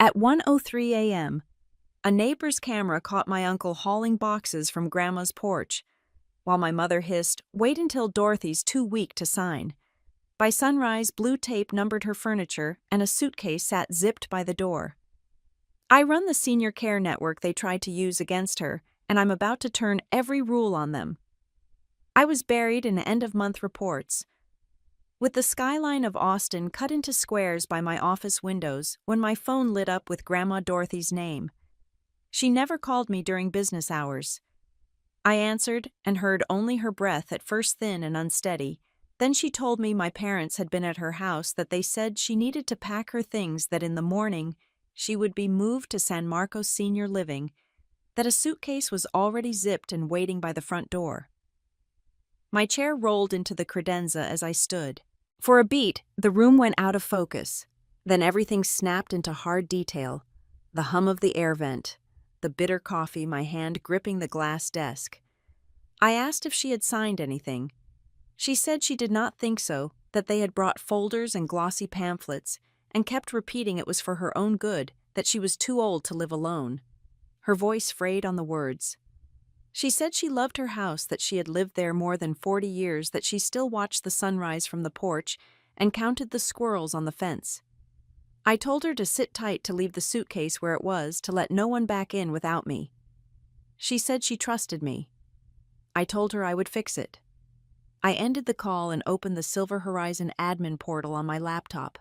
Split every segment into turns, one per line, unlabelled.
At 1:03 a.m., a neighbor's camera caught my uncle hauling boxes from Grandma's porch, while my mother hissed, "Wait until Dorothy's too weak to sign." By sunrise, blue tape numbered her furniture, and a suitcase sat zipped by the door. I run the senior care network they tried to use against her, and I'm about to turn every rule on them. I was buried in end-of-month reports, with the skyline of Austin cut into squares by my office windows when my phone lit up with Grandma Dorothy's name. She never called me during business hours. I answered and heard only her breath, at first thin and unsteady. Then she told me my parents had been at her house, that they said she needed to pack her things, that in the morning she would be moved to San Marcos Senior Living, that a suitcase was already zipped and waiting by the front door. My chair rolled into the credenza as I stood. For a beat, the room went out of focus. Then everything snapped into hard detail. The hum of the air vent, the bitter coffee, my hand gripping the glass desk. I asked if she had signed anything. She said she did not think so, that they had brought folders and glossy pamphlets, and kept repeating it was for her own good, that she was too old to live alone. Her voice frayed on the words. She said she loved her house, that she had lived there more than 40 years, that she still watched the sunrise from the porch and counted the squirrels on the fence. I told her to sit tight, to leave the suitcase where it was, to let no one back in without me. She said she trusted me. I told her I would fix it. I ended the call and opened the Silver Horizon admin portal on my laptop.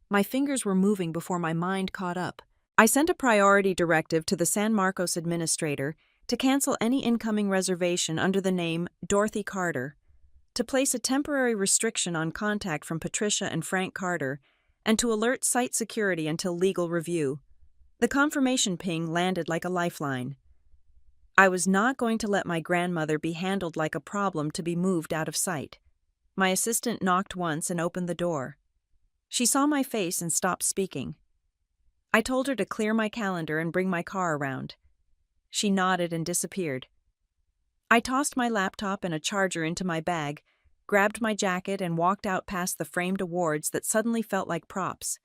My fingers were moving before my mind caught up. I sent a priority directive to the San Marcos administrator to cancel any incoming reservation under the name Dorothy Carter, to place a temporary restriction on contact from Patricia and Frank Carter, and to alert site security until legal review. The confirmation ping landed like a lifeline. I was not going to let my grandmother be handled like a problem to be moved out of sight. My assistant knocked once and opened the door. She saw my face and stopped speaking. I told her to clear my calendar and bring my car around. She nodded and disappeared. I tossed my laptop and a charger into my bag, grabbed my jacket, and walked out past the framed awards that suddenly felt like props.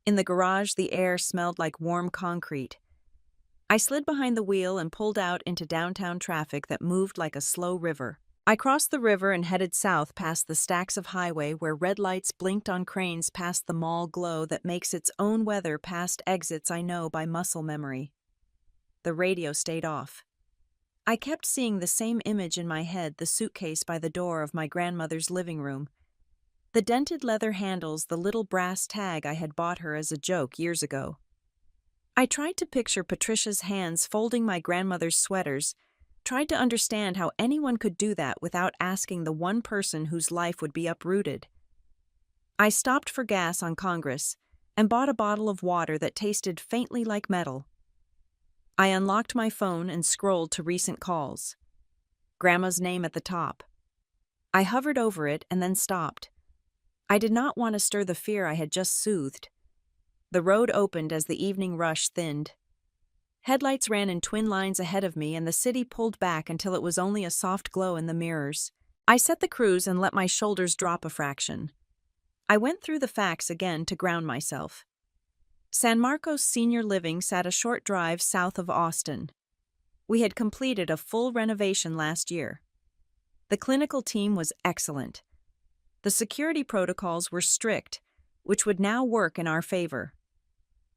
In the garage, the air smelled like warm concrete. I slid behind the wheel and pulled out into downtown traffic that moved like a slow river. I crossed the river and headed south past the stacks of highway where red lights blinked on cranes past the mall glow that makes its own weather past exits I know by muscle memory. The radio stayed off. I kept seeing the same image in my head, the suitcase by the door of my grandmother's living room. The dented leather handles, the little brass tag I had bought her as a joke years ago. I tried to picture Patricia's hands folding my grandmother's sweaters, tried to understand how anyone could do that without asking the one person whose life would be uprooted. I stopped for gas on Congress and bought a bottle of water that tasted faintly like metal. I unlocked my phone and scrolled to recent calls. Grandma's name at the top. I hovered over it and then stopped. I did not want to stir the fear I had just soothed. The road opened as the evening rush thinned. Headlights ran in twin lines ahead of me, and the city pulled back until it was only a soft glow in the mirrors. I set the cruise and let my shoulders drop a fraction. I went through the facts again to ground myself. San Marcos Senior Living sat a short drive south of Austin. We had completed a full renovation last year. The clinical team was excellent. The security protocols were strict, which would now work in our favor.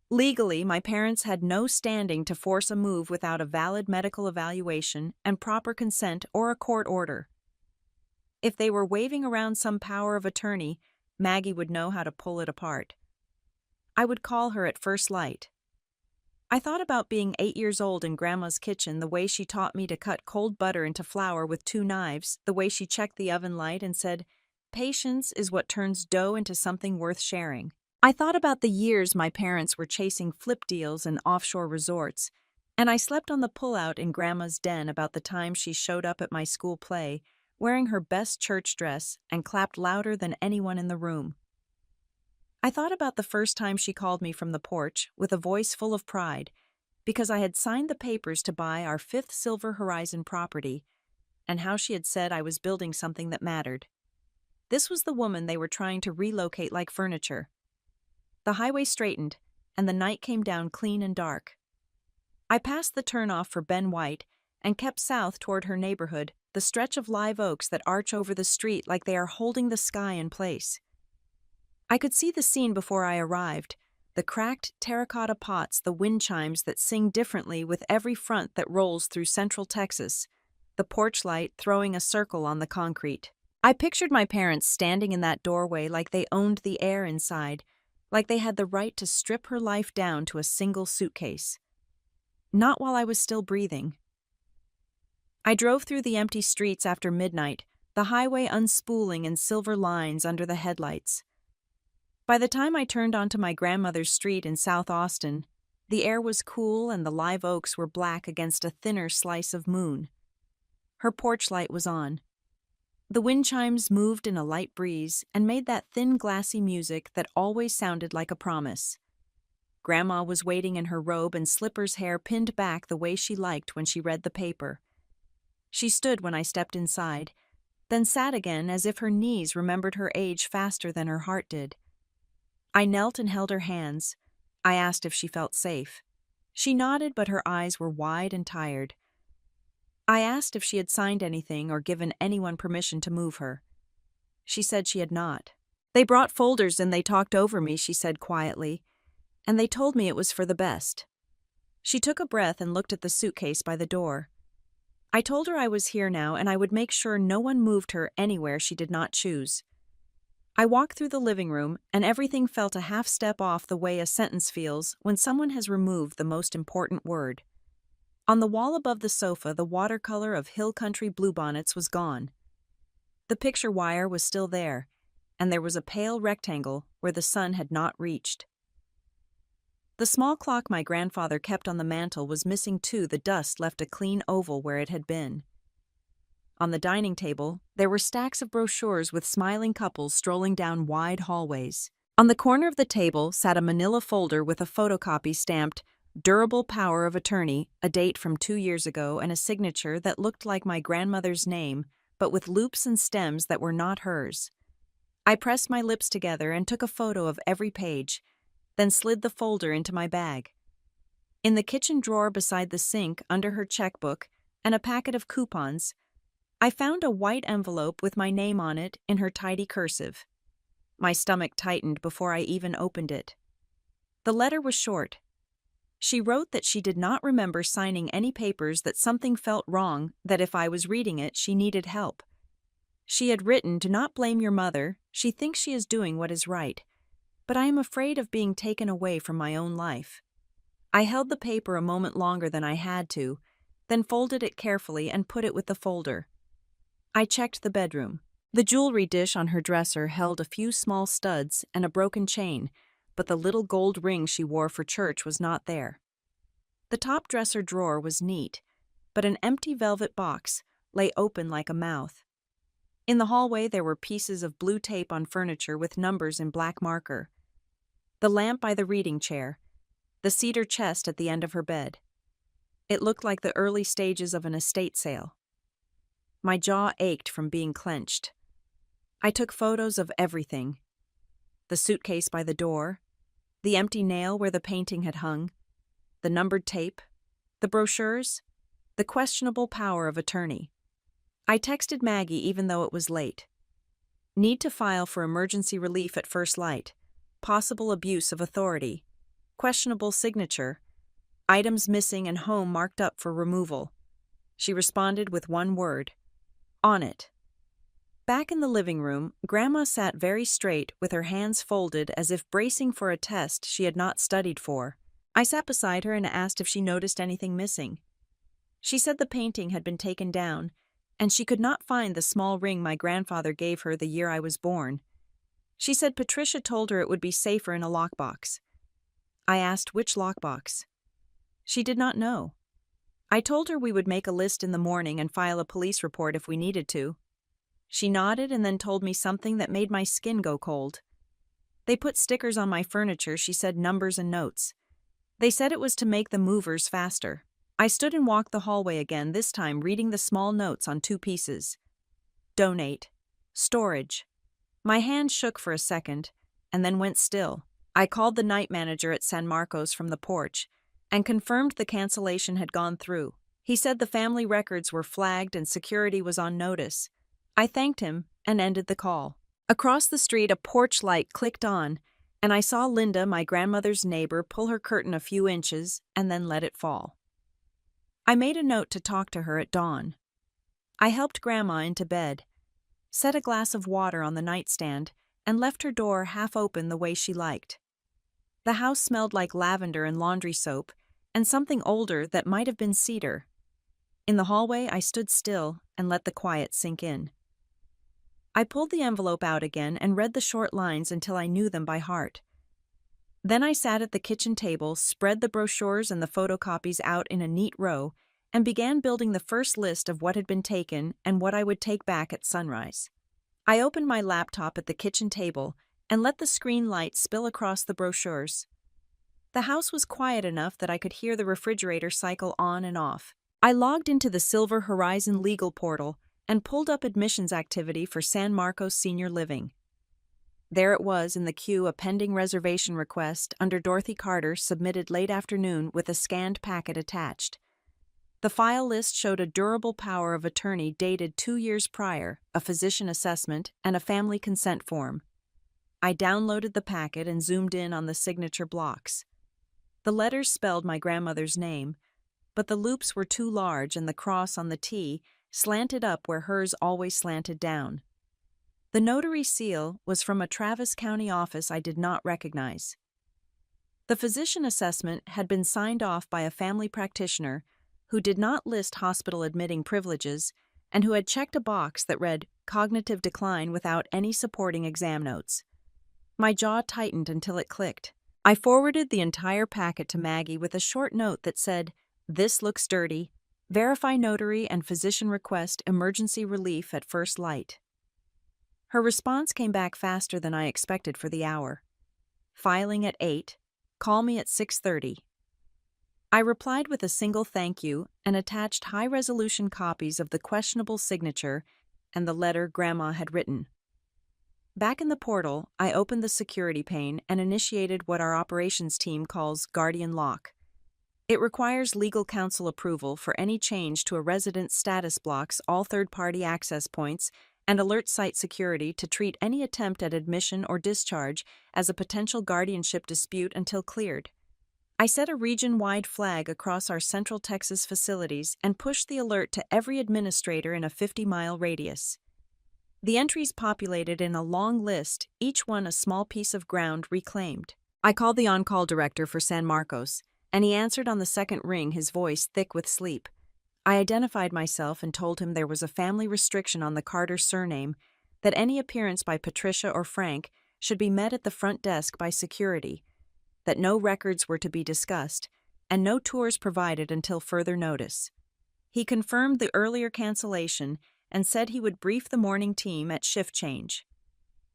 Legally, my parents had no standing to force a move without a valid medical evaluation and proper consent or a court order. If they were waving around some power of attorney, Maggie would know how to pull it apart. I would call her at first light. I thought about being 8 years old in Grandma's kitchen, the way she taught me to cut cold butter into flour with 2 knives, the way she checked the oven light and said, "Patience is what turns dough into something worth sharing." I thought about the years my parents were chasing flip deals and offshore resorts, and I slept on the pullout in Grandma's den about the time she showed up at my school play, wearing her best church dress, and clapped louder than anyone in the room. I thought about the first time she called me from the porch with a voice full of pride, because I had signed the papers to buy our 5th Silver Horizon property, and how she had said I was building something that mattered. This was the woman they were trying to relocate like furniture. The highway straightened, and the night came down clean and dark. I passed the turnoff for Ben White and kept south toward her neighborhood, the stretch of live oaks that arch over the street like they are holding the sky in place. I could see the scene before I arrived, the cracked terracotta pots, the wind chimes that sing differently with every front that rolls through central Texas, the porch light throwing a circle on the concrete. I pictured my parents standing in that doorway like they owned the air inside, like they had the right to strip her life down to a single suitcase. Not while I was still breathing. I drove through the empty streets after midnight, the highway unspooling in silver lines under the headlights. By the time I turned onto my grandmother's street in South Austin, the air was cool and the live oaks were black against a thinner slice of moon. Her porch light was on. The wind chimes moved in a light breeze and made that thin glassy music that always sounded like a promise. Grandma was waiting in her robe and slippers, hair pinned back the way she liked when she read the paper. She stood when I stepped inside, then sat again as if her knees remembered her age faster than her heart did. I knelt and held her hands. I asked if she felt safe. She nodded, but her eyes were wide and tired. I asked if she had signed anything or given anyone permission to move her. She said she had not. They brought folders and they talked over me, she said quietly, and they told me it was for the best. She took a breath and looked at the suitcase by the door. I told her I was here now and I would make sure no one moved her anywhere she did not choose. I walked through the living room and everything felt a half step off the way a sentence feels when someone has removed the most important word. On the wall above the sofa, the watercolor of Hill Country bluebonnets was gone. The picture wire was still there, and there was a pale rectangle where the sun had not reached. The small clock my grandfather kept on the mantel was missing too. The dust left a clean oval where it had been. On the dining table, there were stacks of brochures with smiling couples strolling down wide hallways. On the corner of the table sat a manila folder with a photocopy stamped "Durable Power of Attorney," a date from 2 years ago, and a signature that looked like my grandmother's name, but with loops and stems that were not hers. I pressed my lips together and took a photo of every page, then slid the folder into my bag. In the kitchen drawer beside the sink, under her checkbook and a packet of coupons, I found a white envelope with my name on it in her tidy cursive. My stomach tightened before I even opened it. The letter was short. She wrote that she did not remember signing any papers, that something felt wrong, that if I was reading it, she needed help. She had written, "Do not blame your mother. She thinks she is doing what is right. But I am afraid of being taken away from my own life." I held the paper a moment longer than I had to, then folded it carefully and put it with the folder. I checked the bedroom. The jewelry dish on her dresser held a few small studs and a broken chain, but the little gold ring she wore for church was not there. The top dresser drawer was neat, but an empty velvet box lay open like a mouth. In the hallway there were pieces of blue tape on furniture with numbers in black marker. The lamp by the reading chair, the cedar chest at the end of her bed. It looked like the early stages of an estate sale. My jaw ached from being clenched. I took photos of everything. The suitcase by the door, the empty nail where the painting had hung, the numbered tape, the brochures, the questionable power of attorney. I texted Maggie even though it was late. Need to file for emergency relief at first light. Possible abuse of authority. Questionable signature. Items missing and home marked up for removal. She responded with one word. On it. Back in the living room, Grandma sat very straight with her hands folded as if bracing for a test she had not studied for. I sat beside her and asked if she noticed anything missing. She said the painting had been taken down, and she could not find the small ring my grandfather gave her the year I was born. She said Patricia told her it would be safer in a lockbox. I asked which lockbox. She did not know. I told her we would make a list in the morning and file a police report if we needed to. She nodded and then told me something that made my skin go cold. They put stickers on my furniture, she said, numbers and notes. They said it was to make the movers faster. I stood and walked the hallway again, this time reading the small notes on 2 pieces. Donate. Storage. My hand shook for a second, and then went still. I called the night manager at San Marcos from the porch and confirmed the cancellation had gone through. He said the family records were flagged and security was on notice. I thanked him and ended the call. Across the street, a porch light clicked on, and I saw Linda, my grandmother's neighbor, pull her curtain a few inches and then let it fall. I made a note to talk to her at dawn. I helped Grandma into bed, set a glass of water on the nightstand, and left her door half open the way she liked. The house smelled like lavender and laundry soap, and something older that might have been cedar. In the hallway, I stood still and let the quiet sink in. I pulled the envelope out again and read the short lines until I knew them by heart. Then I sat at the kitchen table, spread the brochures and the photocopies out in a neat row, and began building the first list of what had been taken and what I would take back at sunrise. I opened my laptop at the kitchen table and let the screen light spill across the brochures. The house was quiet enough that I could hear the refrigerator cycle on and off. I logged into the Silver Horizon legal portal and pulled up admissions activity for San Marcos Senior Living. There it was in the queue, a pending reservation request under Dorothy Carter submitted late afternoon with a scanned packet attached. The file list showed a durable power of attorney dated 2 years prior, a physician assessment, and a family consent form. I downloaded the packet and zoomed in on the signature blocks. The letters spelled my grandmother's name, but the loops were too large and the cross on the T slanted up where hers always slanted down. The notary seal was from a Travis County office I did not recognize. The physician assessment had been signed off by a family practitioner who did not list hospital admitting privileges and who had checked a box that read cognitive decline without any supporting exam notes. My jaw tightened until it clicked. I forwarded the entire packet to Maggie with a short note that said, "This looks dirty. Verify notary and physician request emergency relief at first light." Her response came back faster than I expected for the hour. Filing at 8, call me at 6:30. I replied with a single thank you and attached high-resolution copies of the questionable signature and the letter Grandma had written. Back in the portal, I opened the security pane and initiated what our operations team calls Guardian Lock. It requires legal counsel approval for any change to a resident's status, blocks all third-party access points, and alerts site security to treat any attempt at admission or discharge as a potential guardianship dispute until cleared. I set a region-wide flag across our Central Texas facilities and pushed the alert to every administrator in a 50-mile radius. The entries populated in a long list, each one a small piece of ground reclaimed. I called the on-call director for San Marcos, and he answered on the second ring, his voice thick with sleep. I identified myself and told him there was a family restriction on the Carter surname, that any appearance by Patricia or Frank should be met at the front desk by security, that no records were to be discussed, and no tours provided until further notice. He confirmed the earlier cancellation and said he would brief the morning team at shift change.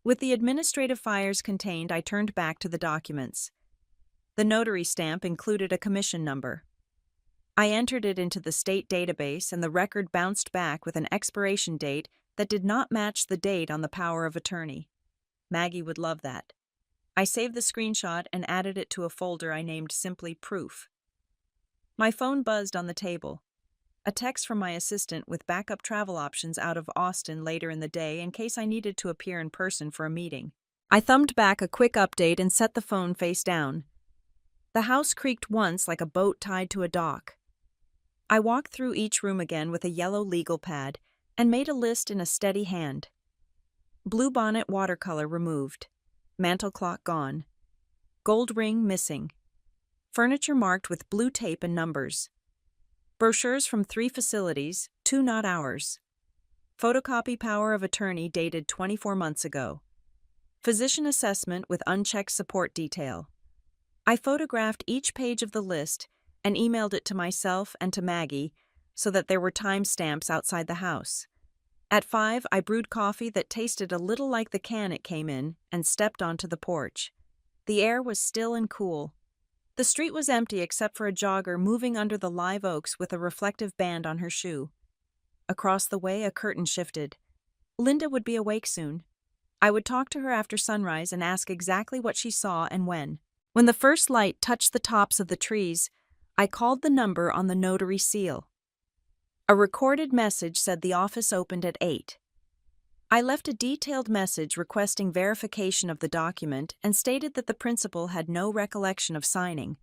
With the administrative files contained, I turned back to the documents. The notary stamp included a commission number. I entered it into the state database, and the record bounced back with an expiration date that did not match the date on the power of attorney. Maggie would love that. I saved the screenshot and added it to a folder I named simply Proof. My phone buzzed on the table. A text from my assistant with backup travel options out of Austin later in the day in case I needed to appear in person for a meeting. I thumbed back a quick update and set the phone face down. The house creaked once like a boat tied to a dock. I walked through each room again with a yellow legal pad and made a list in a steady hand. Blue bonnet watercolor removed. Mantel clock gone. Gold ring missing. Furniture marked with blue tape and numbers. Brochures from 3 facilities, 2 not ours. Photocopy power of attorney dated 24 months ago. Physician assessment with unchecked support detail. I photographed each page of the list and emailed it to myself and to Maggie so that there were timestamps outside the house. At 5, I brewed coffee that tasted a little like the can it came in and stepped onto the porch. The air was still and cool. The street was empty except for a jogger moving under the live oaks with a reflective band on her shoe. Across the way, a curtain shifted. Linda would be awake soon. I would talk to her after sunrise and ask exactly what she saw and when. When the first light touched the tops of the trees, I called the number on the notary seal. A recorded message said the office opened at 8. I left a detailed message requesting verification of the document and stated that the principal had no recollection of signing.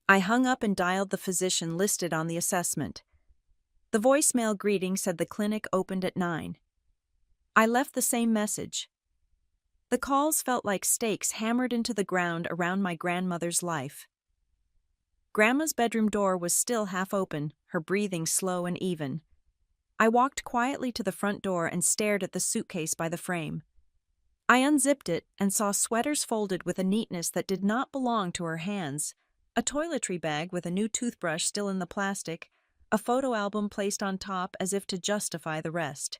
I hung up and dialed the physician listed on the assessment. The voicemail greeting said the clinic opened at 9. I left the same message. The calls felt like stakes hammered into the ground around my grandmother's life. Grandma's bedroom door was still half open, her breathing slow and even. I walked quietly to the front door and stared at the suitcase by the frame. I unzipped it and saw sweaters folded with a neatness that did not belong to her hands, a toiletry bag with a new toothbrush still in the plastic, a photo album placed on top as if to justify the rest.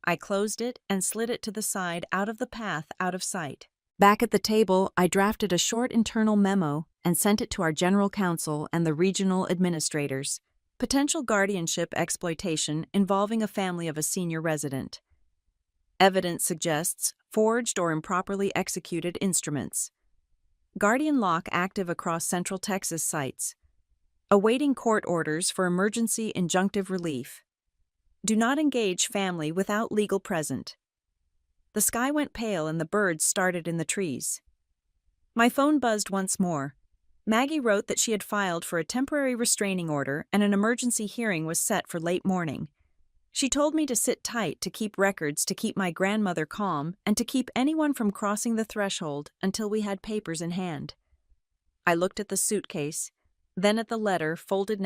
I closed it and slid it to the side, out of the path, out of sight. Back at the table, I drafted a short internal memo and sent it to our general counsel and the regional administrators. Potential guardianship exploitation involving a family of a senior resident. Evidence suggests forged or improperly executed instruments. Guardian lock active across Central Texas sites. Awaiting court orders for emergency injunctive relief. Do not engage family without legal present. The sky went pale and the birds started in the trees. My phone buzzed once more. Maggie wrote that she had filed for a temporary restraining order and an emergency hearing was set for late morning. She told me to sit tight to keep records, to keep my grandmother calm, and to keep anyone from crossing the threshold until we had papers in hand. I looked at the suitcase, then at the letter folded